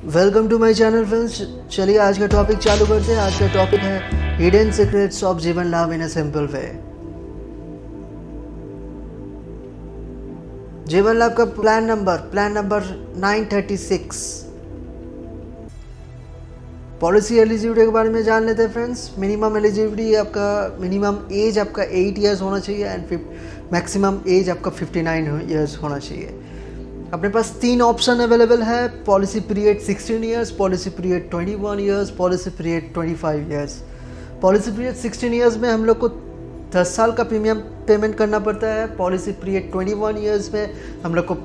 Welcome to my channel friends. चलिए आज का टॉपिक चालू करते हैं। आज का टॉपिक है हिडन सीक्रेट्स ऑफ जीवन लाभ इन अ सिंपल वे। जीवन लाभ का प्लान नंबर 936। पॉलिसी एलिजिबिलिटी के बारे में जान लेते हैं फ्रेंड्स। मिनिमम एलिजिबिलिटी आपका मिनिमम एज आपका 8 इयर्स होना चाहिए एंड मैक्सिमम एज आपका 59 इयर्स होना चाहिए। अपने पास 3 ऑप्शन अवेलेबल है। Policy period 16 years, policy period 21 years, policy period 25 years. Policy period 16 years में हम लोग को 10 साल का प्रीमियम पेमेंट करना पड़ता है। पॉलिसी पीरियड 21 इयर्स में हम लोग को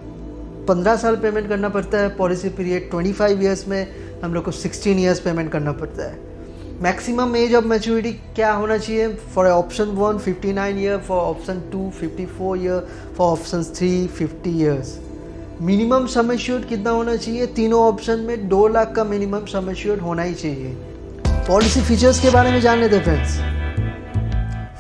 15 साल पेमेंट करना पड़ता है। पॉलिसी पीरियड 25 इयर्स में हम लोग को 16 इयर्स पेमेंट करना पड़ता है। मैक्सिमम एज ऑफ मैच्योरिटी क्या होना चाहिए? For option 1 59 year, for option 2 54 year, for option 3 50 years. Minimum sum assured कितना होना चाहिए? तीनों ऑप्शन में 2 लाख का मिनिमम सम एश्योर्ड होना ही चाहिए। पॉलिसी फीचर्स के बारे में जान लेते हैं फ्रेंड्स।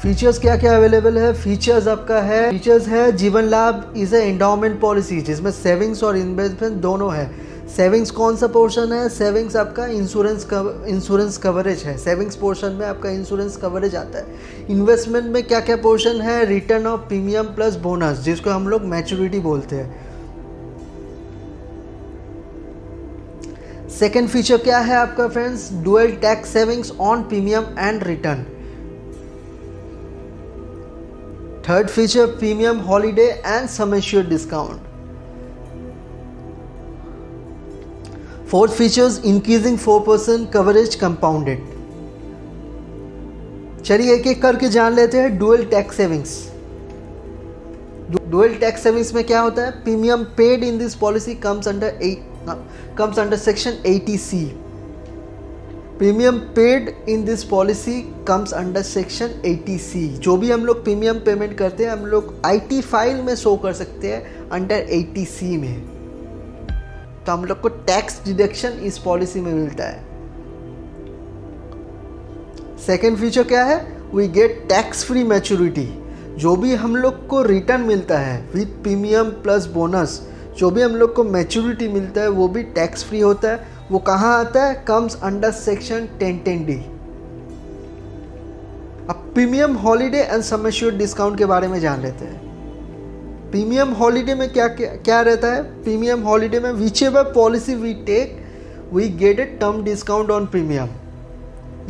फीचर्स क्या क्या अवेलेबल है? फीचर्स है जीवन लाभ इज ए एंडाउमेंट पॉलिसी जिसमें सेविंग्स और इन्वेस्टमेंट दोनों है। सेविंग्स कौन सा पोर्शन है? सेविंग्स आपका इंश्योरेंस कवरेज है। सेविंग्स पोर्शन में आपका इंश्योरेंस कवरेज आता है। इन्वेस्टमेंट में क्या क्या पोर्शन है? Return of premium plus bonus, जिसको हम लोग मैच्योरिटी बोलते हैं। सेकेंड फीचर क्या है आपका friends? Dual tax savings on premium and return. Third feature premium holiday and sum assured discount. Fourth features increasing 4% coverage compounded. चलिए एक एक करके जान लेते हैं। Dual tax savings. Dual tax savings में क्या होता है? Premium paid in this policy comes under section 80C. Premium paid in this policy comes under section 80C. जो भी हम लोग प्रीमियम पेमेंट करते हैं हम लोग IT फाइल में शो कर सकते हैं अंडर 80C में, तो हम लोग को टैक्स डिडक्शन इस पॉलिसी में मिलता है। सेकेंड फीचर क्या है? We get tax free maturity. जो भी हम लोग को रिटर्न मिलता है विद प्रीमियम प्लस बोनस, जो भी हम लोग को मैच्योरिटी मिलता है वो भी टैक्स फ्री होता है। वो कहाँ आता है? Comes under section 1010D। अब premium holiday and sum assured discount के बारे में जान लेते हैं। प्रीमियम हॉलीडे में क्या रहता है? प्रीमियम हॉलीडे में whichever policy we take we get a term discount on premium.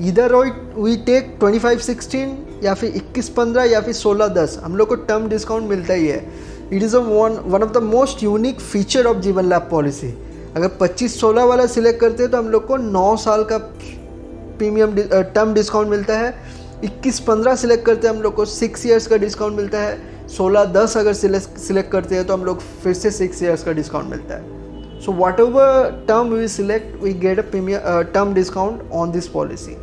इधर वी टेक 25/16 या फिर 21/15 या फिर 16/10, हम लोग को टर्म डिस्काउंट मिलता ही है। It is one of the most unique feature of जीवन लाभ पॉलिसी। अगर 25/16 वाला सिलेक्ट करते हैं तो हम लोग को 9 साल का प्रीमियम टर्म डिस्काउंट मिलता है। 21/15 सिलेक्ट करते हैं हम लोग को 6 ईयर्स का डिस्काउंट मिलता है। 16/10 अगर सिलेक्ट करते हैं तो हम लोग फिर से 6 ईयर्स का डिस्काउंट मिलता है। So whatever term we select, we get a premium term discount on this policy.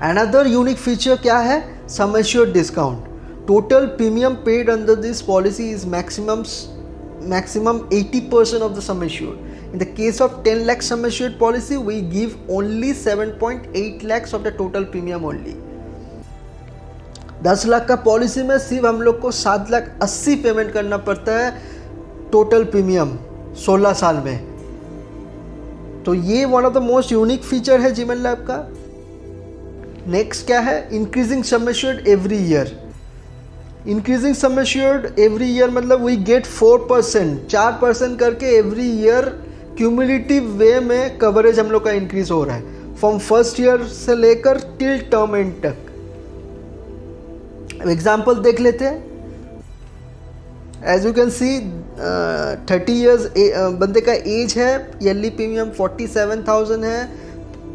Another unique feature क्या है? Sum assured discount. Total premium paid under this policy is maximum 80% of the sum assured. In the case of 10 lakh sum assured policy, we give only 7.8 lakhs of the total premium only. 10 lakh का policy में सिर्फ हम लोग को 7,80,000 payment करना पड़ता है total premium 16 साल में। तो ये one of the most unique feature है जीवन लाभ का। नेक्स्ट क्या है? Increasing sum assured every year. Increasing sum assured every year मतलब वी गेट 4% करके एवरी ईयर क्यूमुलेटिव वे में कवरेज हम लोग का इंक्रीज हो रहा है फ्रॉम फर्स्ट ईयर से लेकर टिल टर्म एंड तक। एग्जाम्पल देख लेते हैं। As you can see 30 years बंदे का एज है। ईयरली प्रीमियम 47,000 है,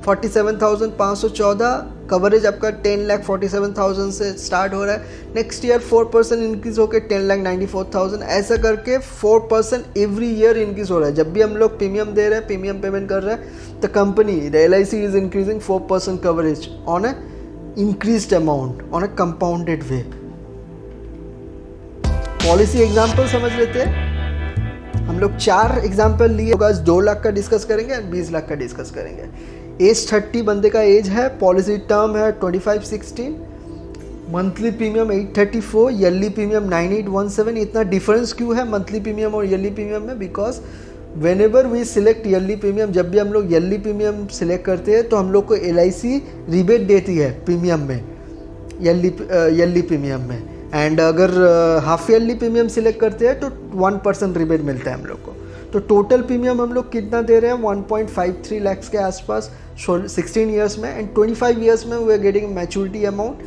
47,514। कवरेज आपका 10,47,000 से स्टार्ट हो रहा है। नेक्स्ट ईयर 4% इंक्रीज होकर 10,94,000। ऐसा करके 4% एवरी ईयर इंक्रीज हो रहा है। जब भी हम लोग प्रीमियम दे रहे हैं, प्रीमियम पेमेंट कर रहे हैं, तो company LIC is increasing 4% coverage on A increased amount on A compounded way. Policy example समझ लेते हैं। हम लोग 4 एग्जाम्पल लिए। 2 लाख का डिस्कस करेंगे और 20 लाख का डिस्कस करेंगे। एज 30 बंदे का एज है। पॉलिसी टर्म है 25/16। Monthly premium 834, yearly premium 9817। इतना डिफरेंस क्यों है मंथली प्रीमियम और ईयरली प्रीमियम में? Because whenever we select yearly premium, जब भी हम लोग ईयरली प्रीमियम सिलेक्ट करते हैं तो हम लोग को LIC रिबेट देती है प्रीमियम में, ईयरली प्रीमियम में। एंड अगर हाफ ईयरली प्रीमियम सिलेक्ट करते हैं तो 1% रिबेट मिलता है हम लोग को। तो टोटल प्रीमियम हम लोग कितना दे रहे हैं, 1.53 लाख के आसपास 16 ईयर्स में। एंड 25 ईयर्स में we are getting maturity amount.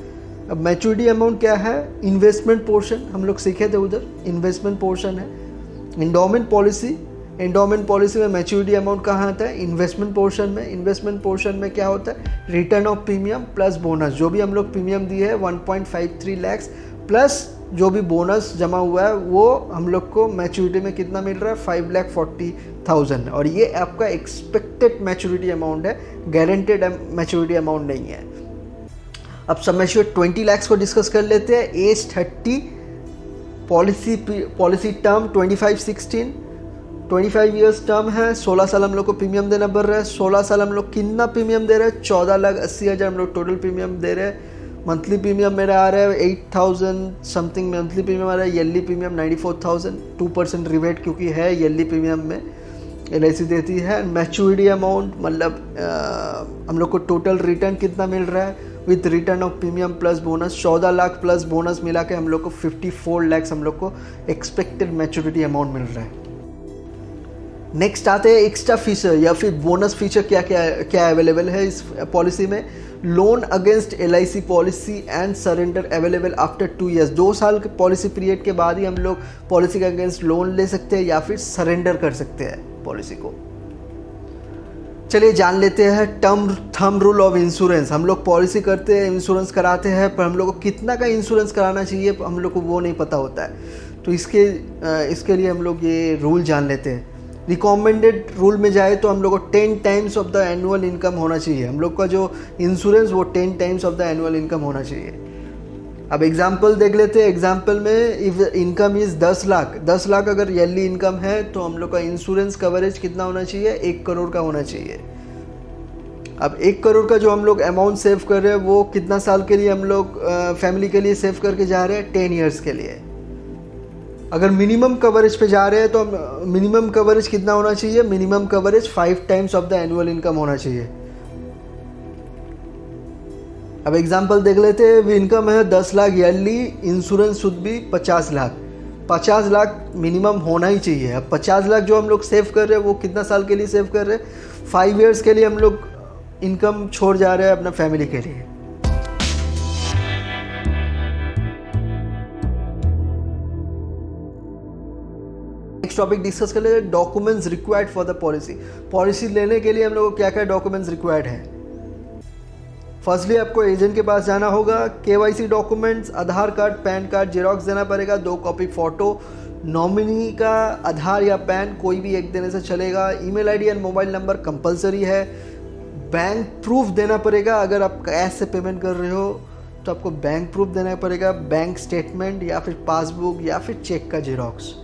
अब मैच्योरिटी अमाउंट क्या है, इन्वेस्टमेंट पोर्शन हम लोग सीखे थे उधर, इन्वेस्टमेंट पोर्शन है। इंडोमेंट पॉलिसी, इंडोमेंट पॉलिसी में मैच्योरिटी अमाउंट कहाँ आता है, इन्वेस्टमेंट पोर्शन में। इन्वेस्टमेंट पोर्शन में क्या होता है, return of premium plus bonus. जो भी हम लोग प्रीमियम दिए है 1.53 लाख प्लस जो भी बोनस जमा हुआ है वो हम लोग को मैच्योरिटी में कितना मिल रहा है, 5,40,000। और ये आपका एक्सपेक्टेड मैच्योरिटी अमाउंट है, गारंटेड मैच्योरिटी अमाउंट नहीं है। अब सम एश्योर्ड 20 लाख को डिस्कस कर लेते हैं। Age 30, policy term 25 years term है। 16 साल हम लोग को प्रीमियम देना पड़ रहा है। 16 साल हम लोग कितना प्रीमियम दे रहे हैं, 14,80,000 हम लोग टोटल प्रीमियम दे रहे हैं। मंथली प्रीमियम मेरा आ रहा है 8,000 समथिंग मंथली प्रीमियम आ रहा है। ईयरली प्रीमियम 94,000, 2% रिबेट क्योंकि है ईयरली प्रीमियम में LIC देती है। मैच्योरिटी अमाउंट मतलब हम लोग को टोटल रिटर्न कितना मिल रहा है with return of premium plus bonus, 14 lakh plus bonus मिला के हम लोग को 54 लाख हम लोग को एक्सपेक्टेड मैच्योरिटी अमाउंट मिल रहा है। नेक्स्ट आते हैं एक्स्ट्रा फीचर या फिर बोनस फीचर क्या अवेलेबल है इस पॉलिसी में। Loan against LIC policy and surrender available after 2 years. 2 साल के पॉलिसी पीरियड के बाद ही हम लोग पॉलिसी के अगेंस्ट लोन ले सकते हैं या फिर सरेंडर कर सकते हैं पॉलिसी को। चलिए जान लेते हैं थंब रूल ऑफ इंश्योरेंस। हम लोग पॉलिसी करते हैं, इंश्योरेंस कराते हैं, पर हम लोग को कितना का इंश्योरेंस कराना चाहिए हम लोग को वो नहीं पता होता है। तो इसके लिए हम लोग ये रूल जान लेते हैं। रिकमेंडेड रूल में जाए तो हम लोग को 10 times of the annual income होना चाहिए। हम लोग का जो इंश्योरेंस वो 10 times of the annual income होना चाहिए। अब एग्जांपल देख लेते हैं। एग्जांपल में if income is 10 lakh, 10 lakh अगर ईयरली इनकम है तो हम लोग का इंश्योरेंस कवरेज कितना होना चाहिए, 1 करोड़ का होना चाहिए। अब 1 करोड़ का जो हम लोग अमाउंट सेव कर रहे हैं वो कितना साल के लिए हम लोग फैमिली के लिए सेव करके जा रहे हैं, 10 ईयर्स के लिए। अगर मिनिमम कवरेज पे जा रहे हैं तो मिनिमम कवरेज कितना होना चाहिए, minimum coverage 5 times of the annual income होना चाहिए। अब एग्जांपल देख लेते हैं। इनकम है 10 लाख ईयरली, इंश्योरेंस शुड भी 50 लाख। 50 लाख मिनिमम होना ही चाहिए। अब 50 लाख जो हम लोग सेव कर रहे हैं वो कितना साल के लिए सेव कर रहे हैं, 5 ईयर्स के लिए हम लोग इनकम छोड़ जा रहे हैं अपना फैमिली के लिए। नेक्स्ट टॉपिक डिस्कस कर लेते हैं, documents required for the policy. Policy लेने के लिए हम लोग को क्या क्या डॉक्यूमेंट्स रिक्वायर्ड है। फर्स्टली आपको एजेंट के पास जाना होगा। KYC डॉक्यूमेंट्स, आधार कार्ड, पैन कार्ड जेरॉक्स देना पड़ेगा, 2 कॉपी फोटो, नॉमिनी का आधार या पैन कोई भी एक देने से चलेगा। Email ID and mobile number compulsory है। बैंक प्रूफ देना पड़ेगा। अगर आप कैश से पेमेंट कर रहे हो तो आपको बैंक प्रूफ देना पड़ेगा, बैंक स्टेटमेंट या फिर पासबुक या फिर चेक का xerox.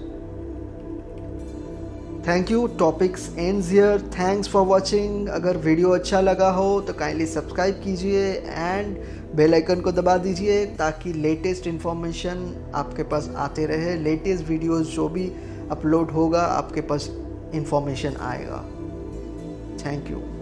Thank you, topics ends here. Thanks for watching. अगर वीडियो अच्छा लगा हो तो काइंडली सब्सक्राइब कीजिए एंड बेल आइकन को दबा दीजिए ताकि लेटेस्ट इन्फॉर्मेशन आपके पास आते रहे। लेटेस्ट वीडियोस जो भी अपलोड होगा आपके पास इन्फॉर्मेशन आएगा। Thank you.